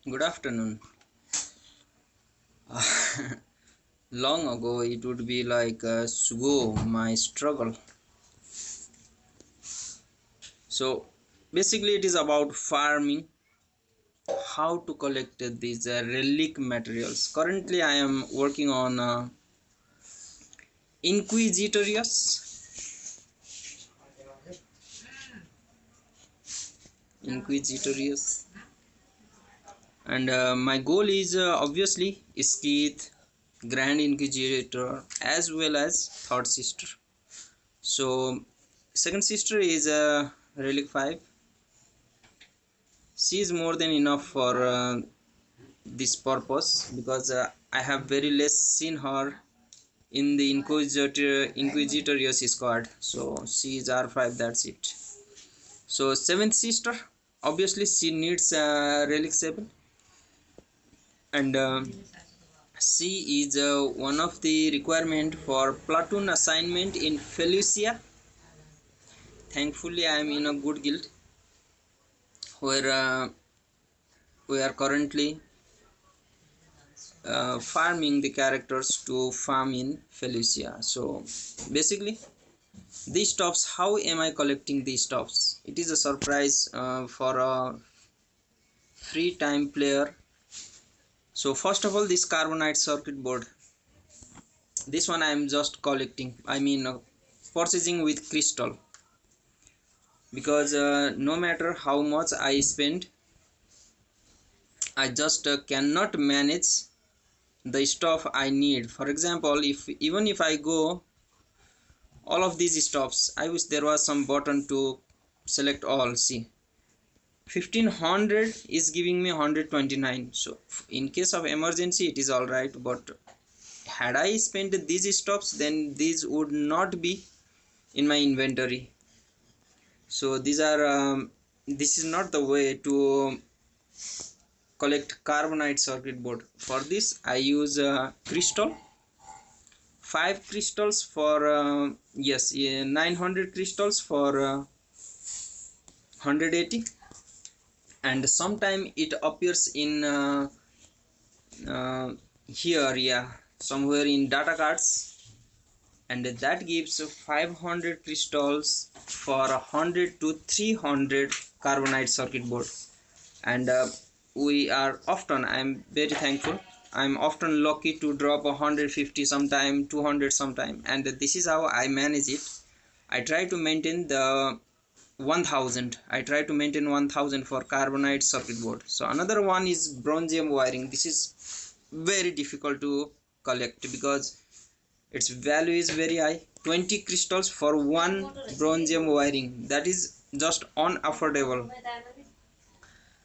Good afternoon. Long ago, it would be like Sugo, my struggle. So, basically, it is about farming, how to collect these relic materials. Currently, I am working on Inquisitorius. Inquisitorius. And my goal is obviously Skith, Grand Inquisitor, as well as Third Sister. So, second sister is Relic 5. She is more than enough for this purpose because I have very less seen her in the Inquisitorious squad. So she is R5, that's it. So seventh sister, obviously she needs relic 7, and she is one of the requirement for platoon assignment in Felucia. Thankfully I am in a good guild where we are currently farming the characters to farm in Felicia. So basically these stops, how am I collecting these stops? It is a surprise for a free time player. So first of all, this carbonite circuit board, this one I am just collecting, purchasing with crystal, because no matter how much I spend, I just cannot manage the stuff I need. For example, if even if I go all of these stops, I wish there was some button to select all. See, 1500 is giving me 129. So in case of emergency it is all right, but had I spent these stops, then these would not be in my inventory. So these are this is not the way to collect carbonite circuit board. For this I use crystal, 5 crystals for yes, 900 crystals for 180, and sometime it appears in here, yeah, somewhere in data cards, and that gives 500 crystals for 100 to 300 carbonite circuit board. And we are often, I am very thankful, I am often lucky to drop 150 sometime, 200 sometime, and this is how I manage it. I try to maintain the 1000. I try to maintain 1000 for carbonite circuit board. So another one is bronzium wiring. This is very difficult to collect because its value is very high. 20 crystals for one bronzium wiring, that is just unaffordable.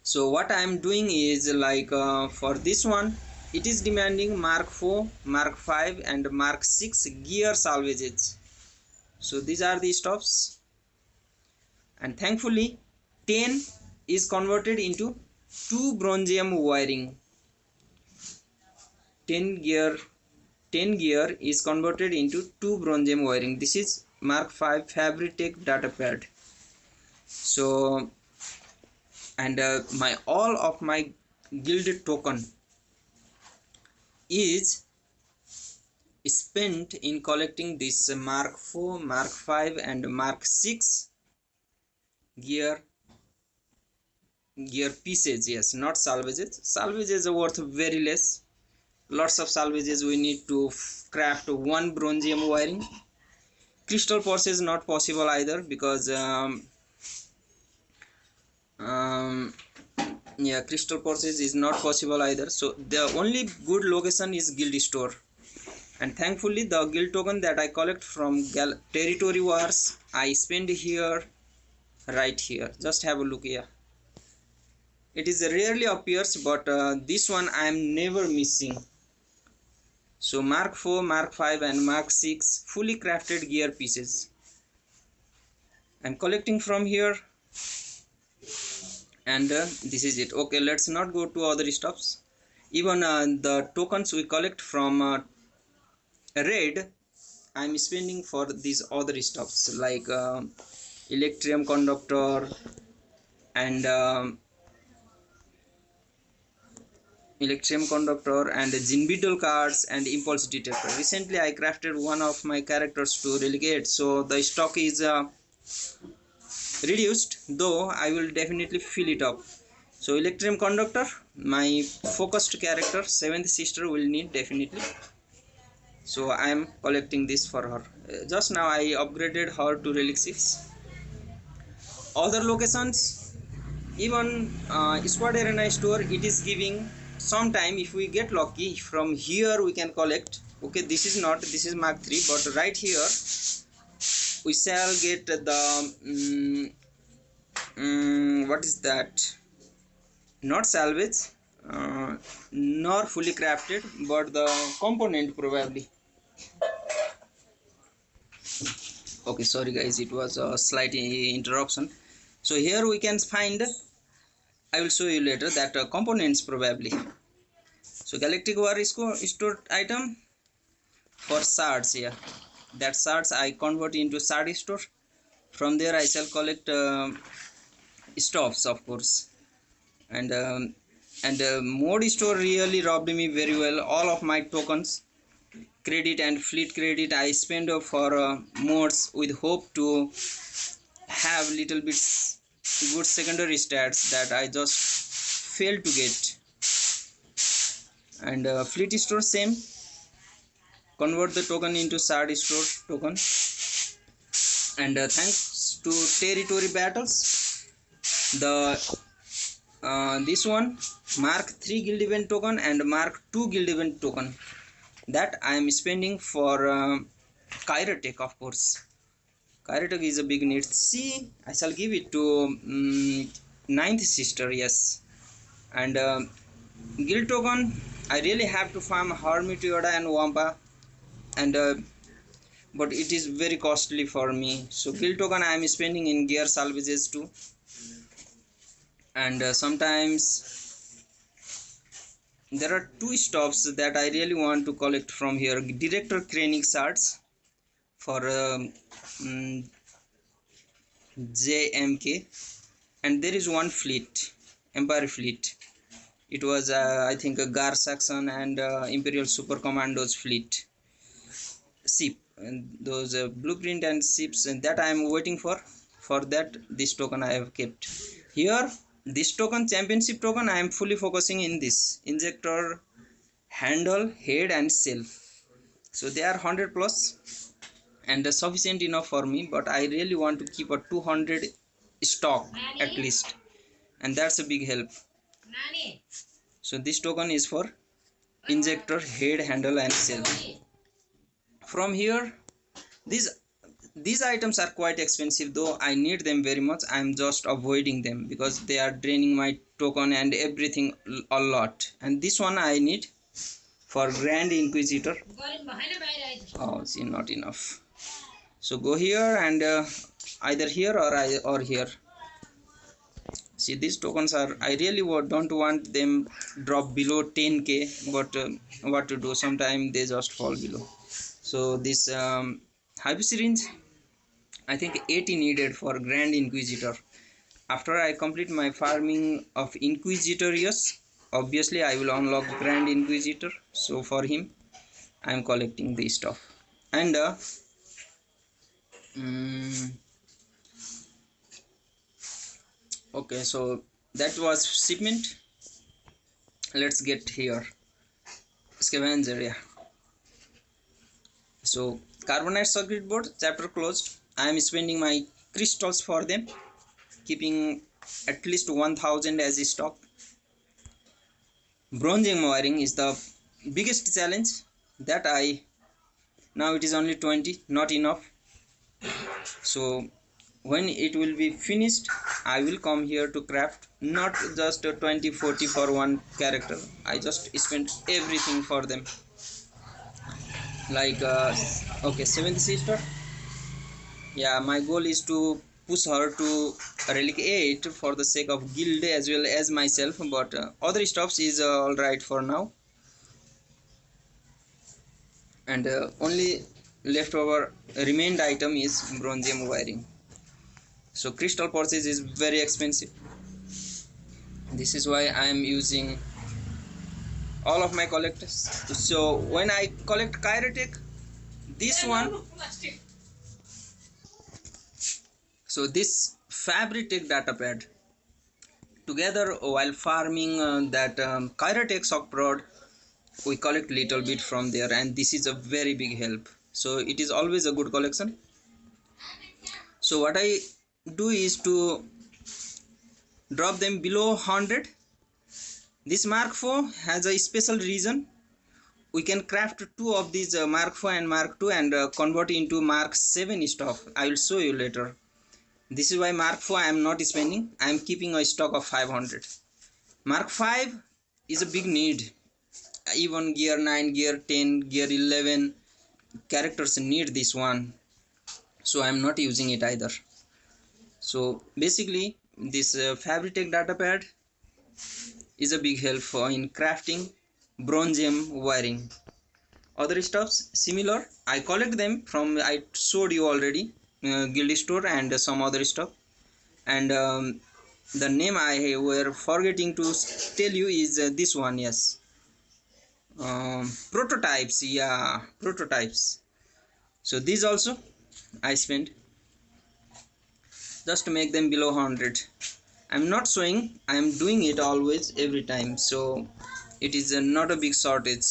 So what I am doing is like for this one, it is demanding Mark 4, Mark 5 and Mark 6 gear salvages. So these are the stops, and thankfully 10 is converted into 2 bronzium wiring. 10 gear is converted into 2 bronzium wiring. This is Mark 5 Fabritech data pad. So and my all of my guild token is spent in collecting this Mark 4, Mark 5 and Mark 6 gear pieces. Yes, not salvages. Salvages are worth very less. Lots of salvages we need to craft one bronzium wiring. Crystal purchase not possible either because yeah, crystal purchase is not possible either. So the only good location is guild store, and thankfully the guild token that I collect from territory wars I spend here, right here. Just have a look here. It is rarely appears, but this one I am never missing. So Mark 4, Mark 5 and Mark 6 fully crafted gear pieces. I'm collecting from here, and this is it. Okay, let's not go to other stops. Even the tokens we collect from raid, I'm spending for these other stops like electrium conductor and electrum conductor and Jin Beetle cards and impulse detector. Recently I crafted one of my characters to relegate, so the stock is reduced, though I will definitely fill it up. So electrum conductor, my focused character, 7th sister, will need definitely, so I am collecting this for her. Just now I upgraded her to relic 6. Other locations, even squad arena store, it is giving sometime. If we get lucky, from here we can collect. Okay, this is not, this is Mark 3, but right here we shall get the what is that, not salvage, nor fully crafted, but the component probably. Okay, sorry guys, it was a slight interruption. So here we can find, I will show you later, that components probably. So Galactic War store item for shards here. That shards I convert into shard store. From there I shall collect stuffs, of course. And mode store really robbed me very well. All of my tokens, credit and fleet credit, I spend for modes with hope to have little bits good secondary stats that I just failed to get. And fleet store, same, convert the token into shard store token. And thanks to territory battles, the this one Mark 3 guild event token and Mark 2 guild event token, that I am spending for Kyrotech, of course. Kyrotech is a big need. See, I shall give it to 9th sister, yes. And guild token, I really have to farm Hermit Yoda and Wampa, and but it is very costly for me. So guild token I am spending in gear salvages too. And sometimes there are 2 stops that I really want to collect from here. Director Krennic shards for JMK, and there is one fleet, Empire fleet. It was I think a Gar Saxon and Imperial Super Commandos fleet ship, and those blueprint and ships, and that I am waiting for. For that, this token I have kept here. This token, championship token, I am fully focusing in this injector, handle, head and shell. So they are 100 plus and sufficient enough for me, but I really want to keep a 200 stock at least, and that's a big help. So this token is for injector, head, handle and shell. From here, these items are quite expensive, though I need them very much. I am just avoiding them because they are draining my token and everything a lot. And this one I need for Grand Inquisitor. Oh, see, not enough. So go here and either here or here. See, these tokens are, I really don't want them drop below 10k, but what to do, sometimes they just fall below. So this hype syringe, I think 80 needed for Grand Inquisitor. After I complete my farming of Inquisitorius, obviously I will unlock Grand Inquisitor. So for him I am collecting this stuff. And okay, so that was shipment. Let's get here scavenger. Yeah. So Carbonite circuit board, chapter closed. I am spending my crystals for them, keeping at least 1000 as a stock. Bronze wiring is the biggest challenge that now it is only 20, not enough. So when it will be finished, I will come here to craft not just 20 40 for one character. I just spend everything for them. Like okay, 7th sister, yeah, my goal is to push her to relic 8 for the sake of guild as well as myself, but other stuffs is alright for now. And only leftover remained item is bronzium wiring. So crystal purchase is very expensive. This is why I am using all of my collectors. So when I collect Kyratech, this one, so this Fabritech datapad, together while farming that Kyratech shock prod, we collect little bit from there, and this is a very big help. So it is always a good collection. So what I do is to drop them below 100. This Mark IV has a special reason. We can craft two of these Mark IV and Mark II and convert into Mark 7 stuff. I will show you later. This is why Mark IV I am not spending. I am keeping a stock of 500. Mark V is a big need. Even gear 9, gear 10, gear 11 characters need this one. So I am not using it either. So basically this Fabritech datapad is a big help for in crafting bronze gem wiring. Other stuffs similar, I collect them from, I showed you already, Guild Store and some other stuff. And the name I were forgetting to tell you is this one. Yes, prototypes. Yeah, prototypes. So these also I spent just to make them below 100. I'm not showing, I'm doing it always every time, so it is not a big shortage.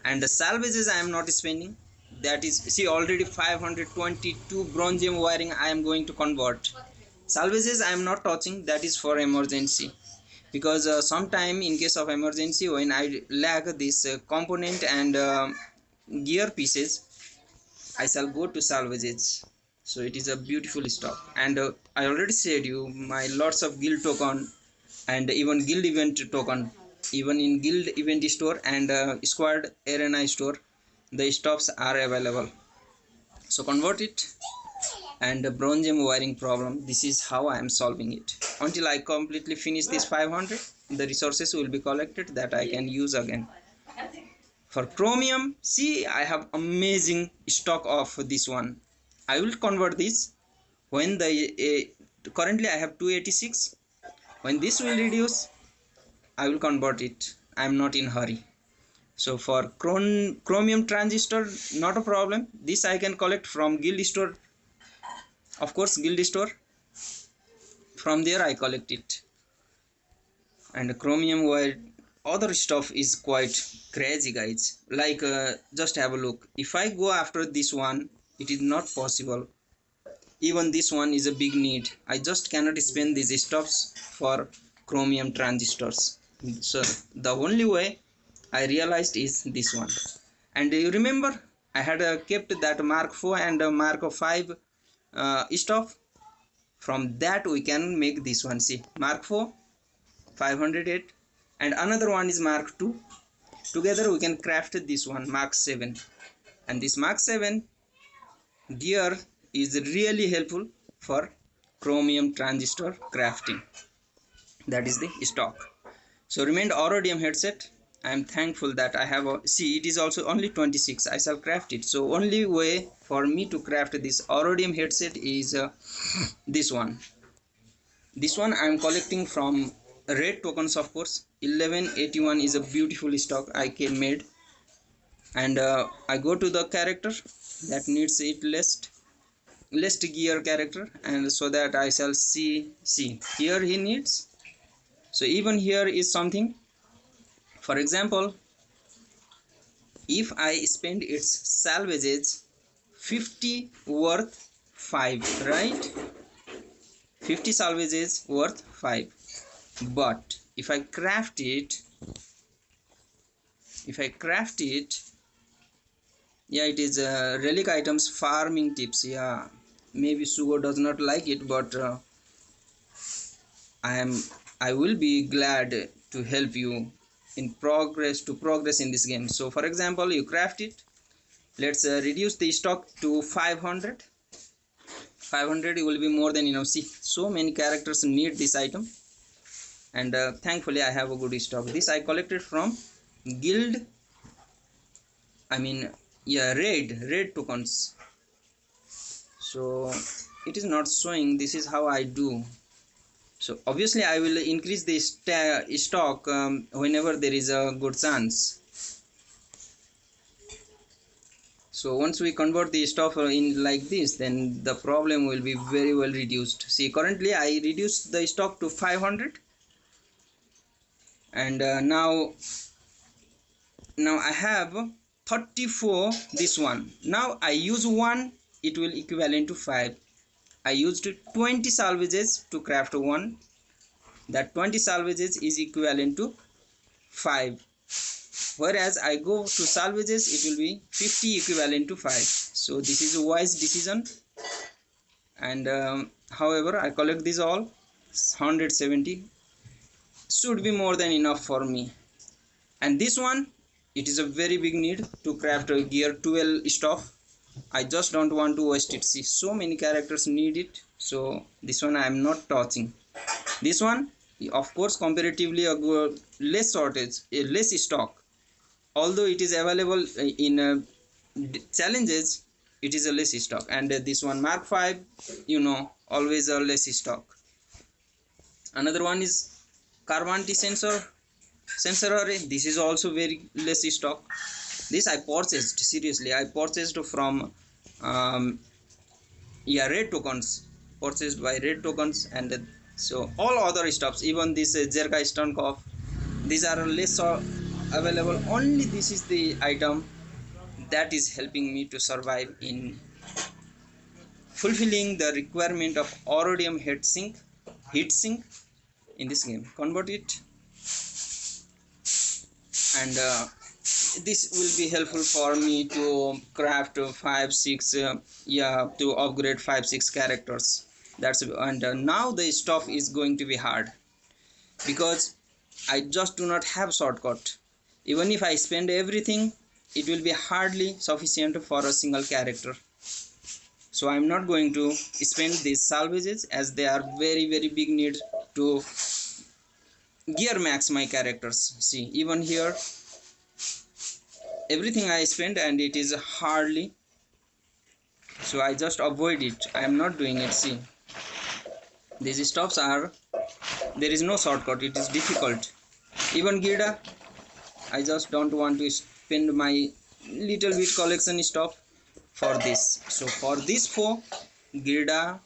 And the salvages I am not spending, that is, see, already 522 bronze gem wiring I am going to convert. Salvages I am not touching, that is for emergency, because sometime in case of emergency when I lack this component and gear pieces, I shall go to salvages. So it is a beautiful stock. And I already said you my lots of guild token and even guild event token, even in guild event store and squad arena store, the stocks are available. So convert it. And the bronze gem wiring problem, this is how I am solving it. Until I completely finish this 500, the resources will be collected that I can use again. For chromium, see, I have amazing stock of this one. I will convert this when the currently I have 286. When this will reduce, I will convert it. I am not in hurry. So for chromium transistor, not a problem. This I can collect from guild store. Of course, guild store. From there I collect it. And chromium wire, other stuff is quite crazy, guys. Like just have a look. If I go after this one, it is not possible. Even this one is a big need. I just cannot spend these stuffs for chromium transistors. So the only way I realized is this one. And you remember I had kept that Mark IV and Mark V stuff. From that we can make this one. See, Mark IV 508 and another one is Mark II. Together we can craft this one Mark 7. And this Mark 7 gear is really helpful for chromium transistor crafting. That is the stock. So remained Aurodium headset. I am thankful that I have a, see, it is also only 26. I shall craft it. So only way for me to craft this Aurodium headset is this one. This one I am collecting from red tokens, of course. 1181 is a beautiful stock I can made. And I go to the character that needs it list gear character, and so that I shall see here he needs. So even here is something. For example, if I spend its salvages 50 worth 5, right? 50 salvages worth 5. But if I craft it, yeah, it is relic items farming tips. Yeah, maybe Sugo does not like it, but I will be glad to help you in progress in this game. So for example, you craft it. Let's reduce the stock to 500. 500 will be more than enough. See, so many characters need this item, and thankfully I have a good stock. This I collected from guild, I mean, yeah, red tokens. So it is not showing. This is how I do. So obviously I will increase the stock whenever there is a good chance. So once we convert the stock in like this, then the problem will be very well reduced. See, currently I reduced the stock to 500, and now I have 34 this one. Now I use one, it will equivalent to 5. I used 20 salvages to craft one. That 20 salvages is equivalent to 5. Whereas I go to salvages, it will be 50 equivalent to 5. So this is a wise decision. And however, I collect these all 170 should be more than enough for me. And this one, it is a very big need to craft a gear 12 stuff. I just don't want to waste it. See, so many characters need it, so this one I am not touching. This one, of course, comparatively a less shortage, a less stock. Although it is available in challenges, it is a less stock. And this one Mark 5, you know, always a less stock. Another one is Carvanti sensor array. This is also very less stock. This I purchased, seriously I purchased from red tokens, purchased by red tokens. And so all other stuffs, even this Zerka Stonkov, these are less available. Only this is the item that is helping me to survive in fulfilling the requirement of Aurodium heatsink in this game. Convert it, and this will be helpful for me to craft 5-6 to upgrade 5-6 characters. And now the stuff is going to be hard because I just do not have shortcut. Even if I spend everything, it will be hardly sufficient for a single character. So I'm not going to spend these salvages, as they are very big need to gear max my characters. See, even here everything I spend and it is hardly, so I just avoid it. I am not doing it. See, these stuffs are, there is no shortcut, it is difficult. Even Gilda, I just don't want to spend my little bit collection stuff for this. So for this 4, Gilda,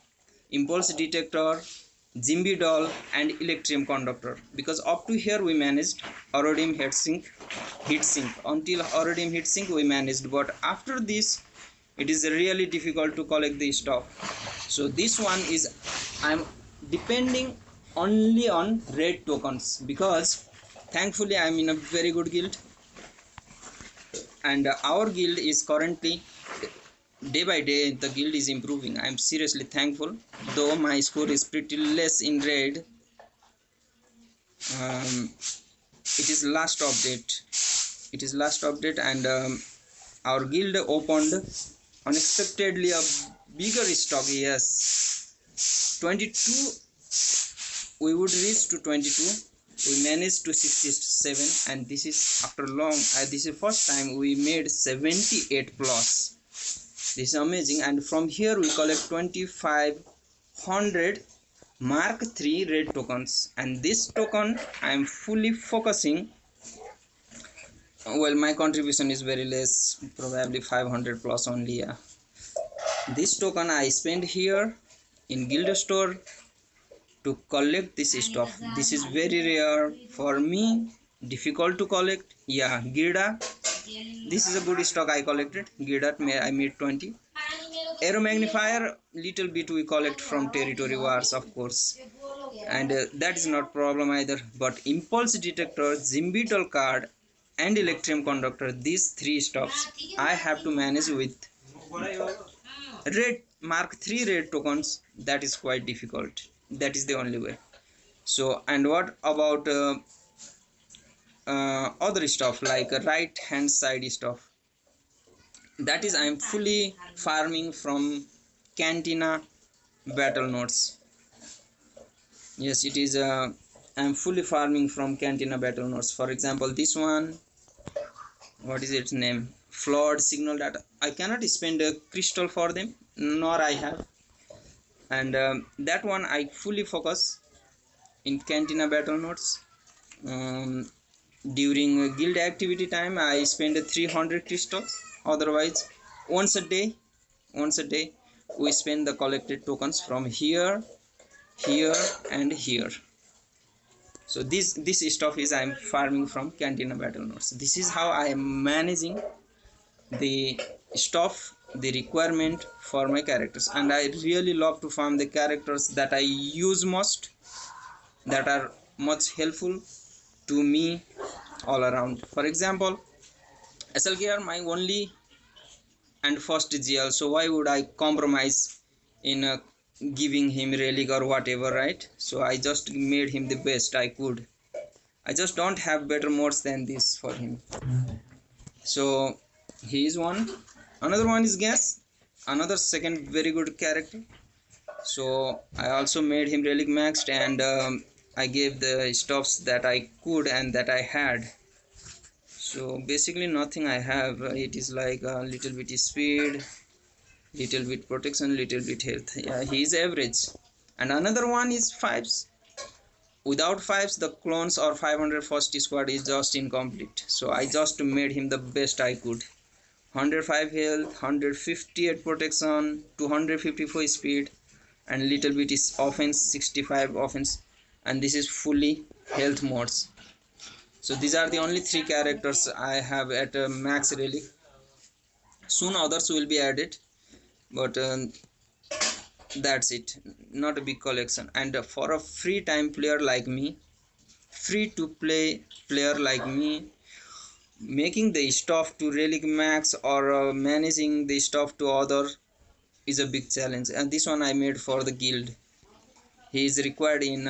Impulse Detector, Zimby Doll and Electrium Conductor, because up to here we managed Aurodium heatsink. Until Aurodium heatsink we managed, but after this it is really difficult to collect the stuff. So this one is, I am depending only on red tokens, because thankfully I am in a very good guild, and our guild is currently, day by day the guild is improving. I am seriously thankful, though my score is pretty less in red. It is last update, and our guild opened unexpectedly a bigger stock. Yes, 22 we would reach to 22. We managed to 67, and this is after long, this is first time we made 78 plus. This is amazing. And from here we collect 2500 Mark 3 red tokens, and this token I am fully focusing. Well, my contribution is very less, probably 500 plus only. Yeah, this token I spend here in guild store to collect this stuff. This is very rare for me, difficult to collect. Yeah, Gilda, this is a good stock I collected. Gilda I made 20. Aero magnifier, little bit we collect from territory wars, of course, and that is not problem either. But Impulse Detector, Zimby Doll card and Electrium Conductor, these 3 stuffs I have to manage with red Mark 3 red tokens. That is quite difficult. That is the only way. So, and what about other stuff like right hand side stuff? That is, I am fully farming from Cantina battle nodes. Yes, it is I am fully farming from Cantina battle nodes. For example, this one, what is its name, flawed signal data. I cannot spend a crystal for them, nor I have. And that one I fully focus in Cantina battle nodes. During guild activity time I spend 300 crystals. Otherwise once a day we spend the collected tokens from here, here and here. So this stuff is I'm farming from Cantina battle nodes. This is how I am managing the stuff, the requirement for my characters, and I really love to farm the characters that I use most, that are much helpful to me all around. For example, SLKR my only and first GL, so why would I compromise in giving him relic or whatever, right? So I just made him the best I could. I just don't have better mods than this for him. So he is one. Another one is Gas, another second very good character. So I also made him relic maxed, and I gave the stuffs that I could and that I had. So basically nothing I have. It is like a little bit speed, little bit protection, little bit health. Yeah, he is average. And another one is 5s. Without 5s the clones or 500 first squad is just incomplete. So I just made him the best I could. 105 health, 158 protection, 254 speed, and little bit is offense, 65 offense, and this is fully health mods. So these are the only 3 characters I have at max relic. Soon others will be added, but that's it, not a big collection. And for a free time player like me, free to play player like me, making the stuff to relic max or managing the stuff to other is a big challenge. And this one I made for the guild. He is required in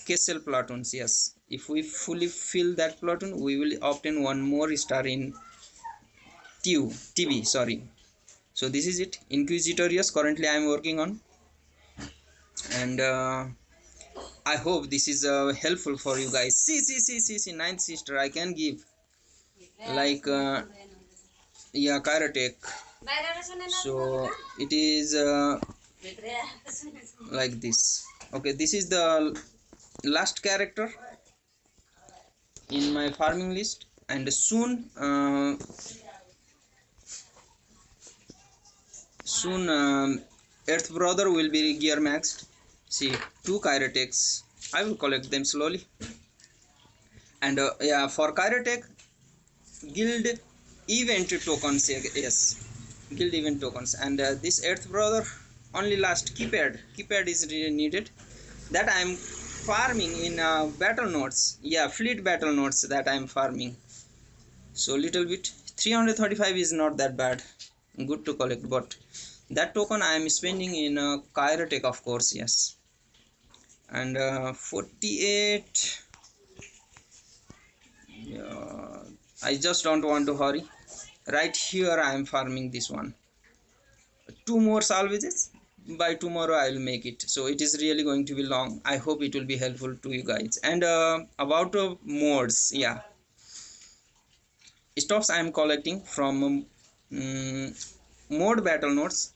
Kessel platoons. Yes, if we fully fill that platoon we will obtain one more star in TV, sorry. So this is it, Inquisitorius currently I am working on, and I hope this is helpful for you guys. See, ninth sister I can give, like Kairatech. So it is like this. Okay, this is the last character in my farming list, and soon Earth Brother will be gear maxed. See, 2 Kairatechs. I will collect them slowly. And for Kairatech, guild event tokens. Yes, guild event tokens. And this Earth Brother only last keypad is really needed. That I am farming in battle nodes. Yeah, fleet battle nodes that I am farming. So little bit. 335 is not that bad, good to collect, but that token I am spending in Kairatech, of course. Yes. And 48, I just don't want to hurry. Right here I am farming this one. 2 more salvages, by tomorrow I will make it. So it is really going to be long. I hope it will be helpful to you guys. And about mods, yeah, stuffs I am collecting from mod battle nodes.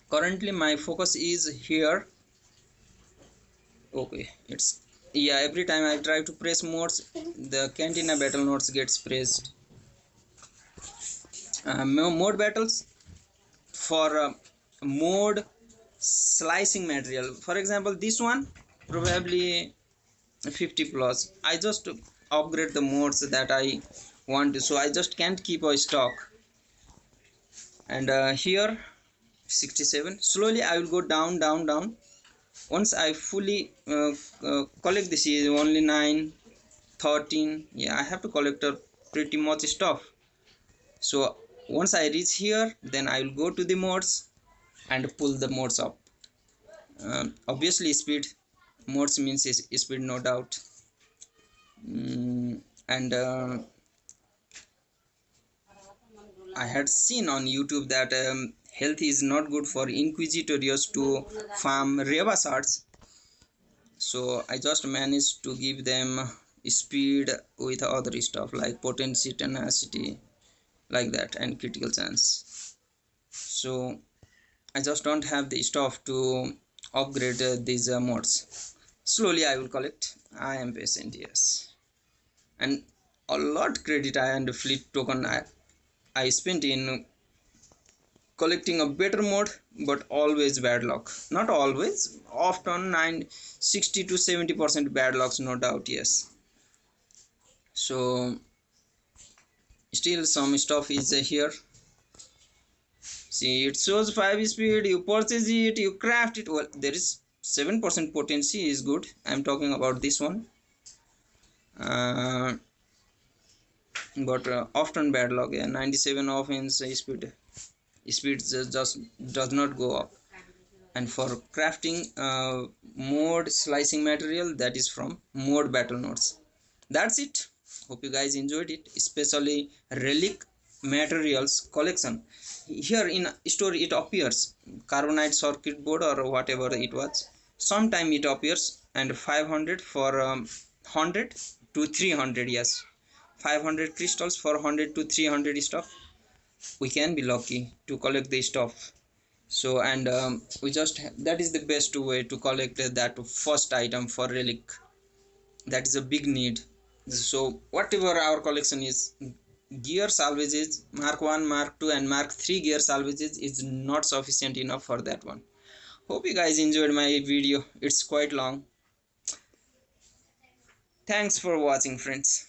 Currently my focus is here. Okay, it's every time I try to press mods, the Cantina battle nodes gets pressed. Mod battles for mod slicing material. For example, this one probably 50 plus. I just upgrade the mods that I want to, so I just can't keep a stock. And here 67. Slowly I will go down. Once I fully collect this, is only 9, 13. Yeah, I have to collect pretty much stuff. So once I reach here, then I will go to the mods and pull the mods up. Obviously speed, mods means speed, no doubt. And I had seen on YouTube that health is not good for Inquisitorius to farm Reva shards. So I just managed to give them speed with other stuff like potency, tenacity, like that, and critical chance. So I just don't have the stuff to upgrade these mods. slowly I will collect. I am patient, yes. And a lot credit I and fleet token I spent in collecting a better mode, but always bad luck. Not always, often 60 to 70% bad lucks, no doubt, yes. So still some stuff is here. See, it shows 5 speed, you purchase it, you craft it. Well, there is 7% potency is good. I'm talking about this one. But often bad luck. Yeah, 97 offense speed just does not go up. And for crafting mode slicing material, that is from mode battle nodes. That's it. Hope you guys enjoyed it, especially relic materials collection. Here in story it appears carbonite circuit board or whatever it was. Sometime it appears and 500 for 100 to 300, yes, 500 crystals for 100 to 300 stuff. We can be lucky to collect the stuff. So and we just that is the best way to collect that first item for relic. That is a big need. So whatever our collection is, gear salvages mark 1, mark 2 and mark 3 gear salvages is not sufficient enough for that one. Hope you guys enjoyed my video. It's quite long. Thanks for watching, friends.